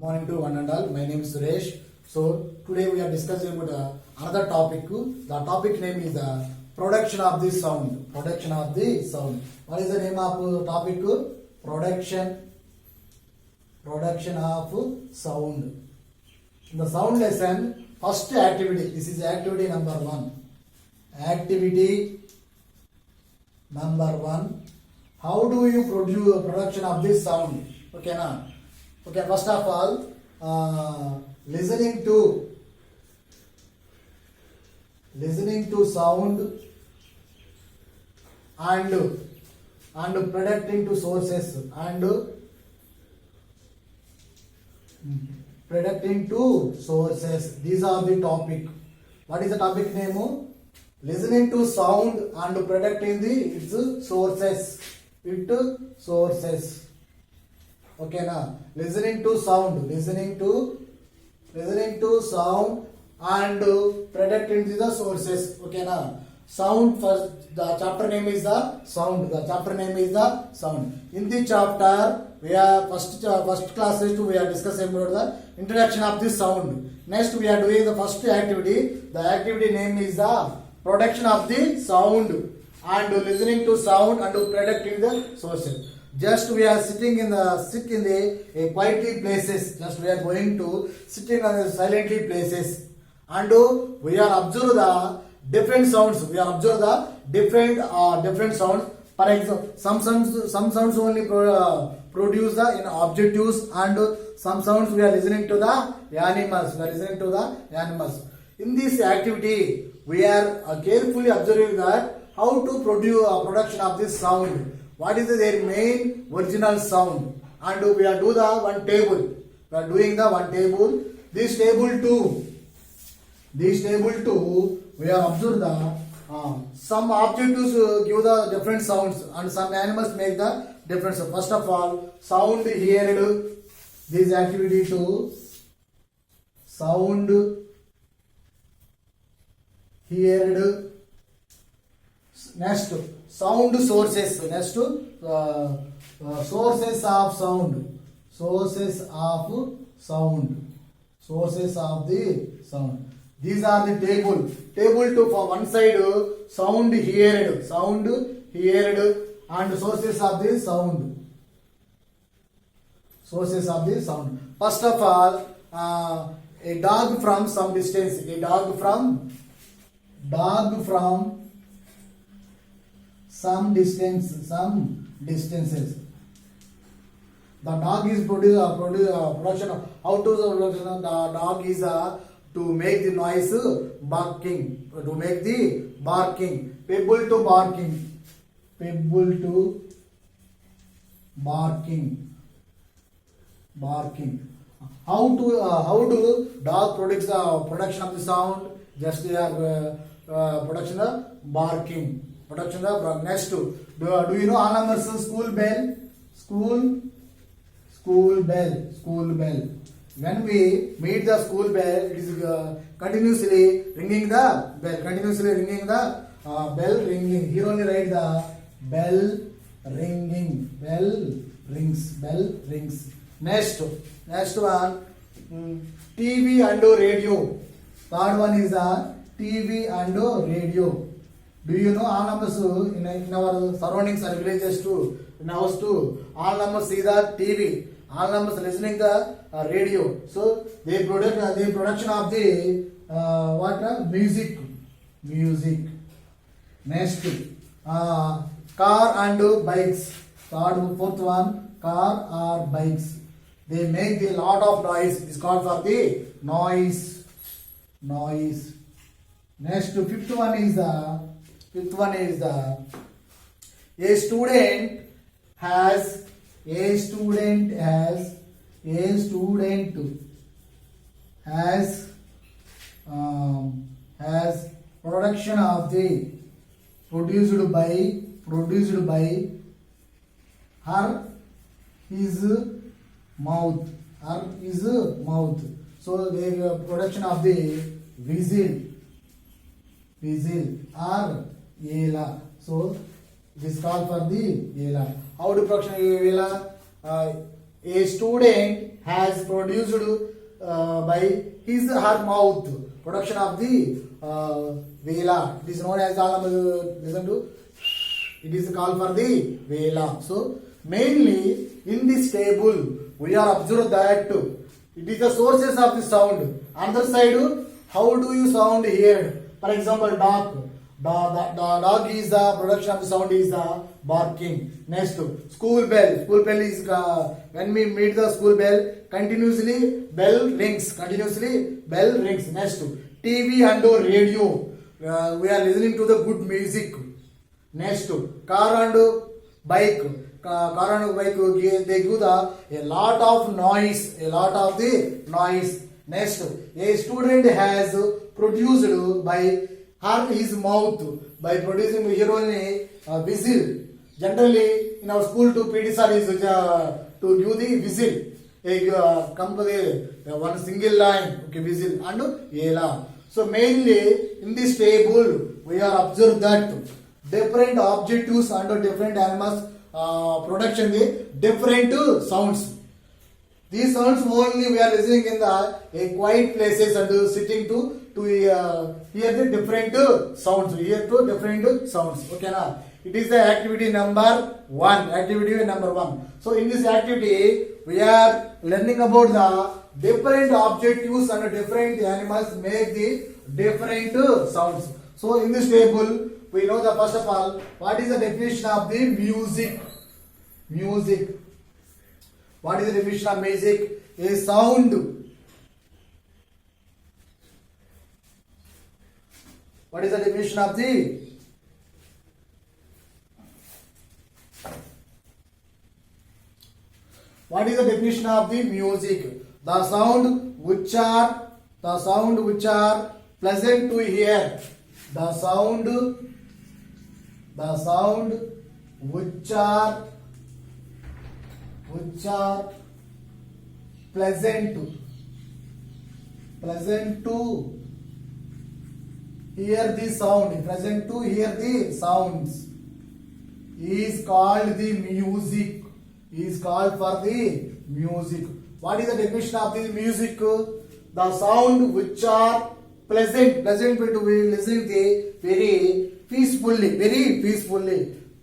Morning to one and all. My name is Suresh. So today we are discussing about another topic. The topic name is the production of the sound. Production of the sound. What is the name of topic? Production of sound. In the sound lesson, first activity. This is activity number 1. Activity number 1. How do you produce production of this sound? Okay, na? Okay, first of all, listening to sound and predicting to sources These are the topic. What is the topic name? Listening to sound and predicting its sources. Okay, na? Listening to sound and predicting the sources. Okay, na? Sound first. The chapter name is the sound. In the chapter, we are first class we are discussing about the introduction of the sound. Next, we are doing the first activity. The activity name is the production of the sound and listening to sound and predicting the sources. Just we are sit in the quietly places. Just we are going to sitting on the silently places, and we are observe the different sounds. Different sounds. For example, some sounds only produce the in objectives, and some sounds we are listening to the animals. In this activity, we are carefully observing that how to produce production of this sound. What is their main original sound? And we are doing the one table. This table two, we are observe the some objects give the different sounds, and some animals make the different sound. First of all, sound heard. This activity 2, sound heard. Next, sound sources. Sources of sound. Sources of the sound. These are the table. Table 2 for one side, sound heard, and sources of the sound. First of all, a dog from some distance. Some distances. The dog is production. How to the production? The dog is to make the noise barking. Pebble to barking. How do dog produce the production of the sound? Just they are production of barking. Next, do you know all numbers? School bell. When we meet the school bell, it is continuously ringing the bell. Here only write the bell ringing. Bell rings. Next one, TV and radio. Third one is the TV and radio. Do you know all numbers in our surroundings and villages too? In house too, all numbers see the TV. All numbers listening the radio. So they produce the production of the music. Next, car and bikes. Fourth one, car or bikes. They make a lot of noise. It's called for the noise. Next, fifth one is a student has production of the produced by his mouth. So the production of the whistle or yela. So this call for the yela. How to production yela? A student has produced by his or her mouth production of the vela. It is known as listen to. It is called for the vela. So mainly in this table we are observed that it is the sources of the sound. Another side, how do you sound here? For example, dog. The dog is the production of the sound is the barking. Next, school bell. School bell is when we meet the school bell, continuously bell rings. Continuously bell rings. Next, TV and radio. We are listening to the good music. Next, car and bike. Car and bike they give a lot of noise. A lot of the noise. Next, a student has produced by his mouth by producing here only whistle. Generally, in our school, to PD sir is to give the whistle. Come to the one single line, okay, whistle and yela. So mainly in this table, we are observed that different objectives and different animals production the different sounds. These sounds only we are listening in the quiet places and sitting to hear the different sounds. Hear to different sounds. Okay, now it is the activity number 1. Activity number 1. So in this activity, we are learning about the different objectives and different animals make the different sounds. So in this table, we know the first of all, what is the definition of the music? Music. What is the definition of music? A sound. What is the definition of the? What is the definition of the music? The sound which are pleasant to hear. The sound which are pleasant to hear the sound, pleasant to hear the sounds is called the music, is called for the music. What is the definition of the music? The sound which are pleasant to be listening the very peacefully,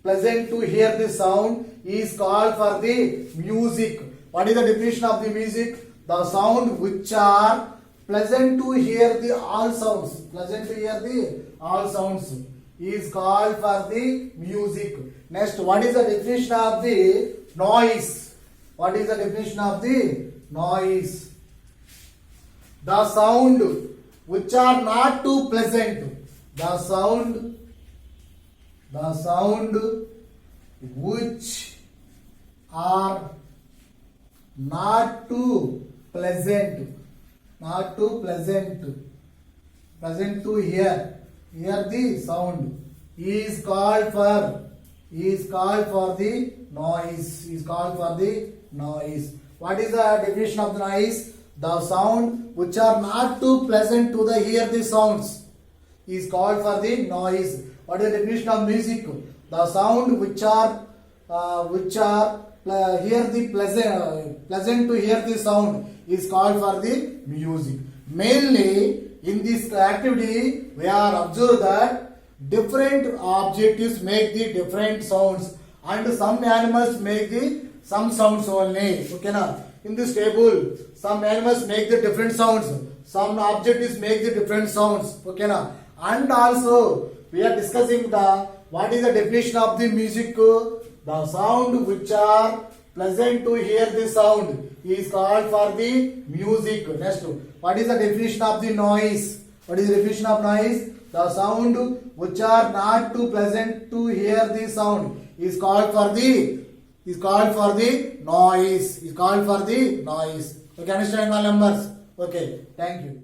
pleasant to hear the sound is called for the music. What is the definition of the music? The sound which are pleasant to hear the all sounds, is called for the music. Next, what is the definition of the noise? What is the definition of the noise? The sound which are not too pleasant. The sound which are not too pleasant to hear the sound is called for the noise. What is the definition of the noise? The sound which are not too pleasant to hear the sounds is called for the noise. What is the definition of music? The sound which are pleasant to hear the sound is called for the music. Mainly in this activity, we are observed that different objectives make the different sounds, and some animals make the some sounds only. Okay, now in this table, some animals make the different sounds, some objectives make the different sounds. Okay, now and also we are discussing what is the definition of the music. The sound which are pleasant to hear the sound is called for the music. Next, what is the definition of the noise? What is the definition of noise? The sound which are not too pleasant to hear the sound is called for the noise. Okay, understand all numbers? Okay, thank you.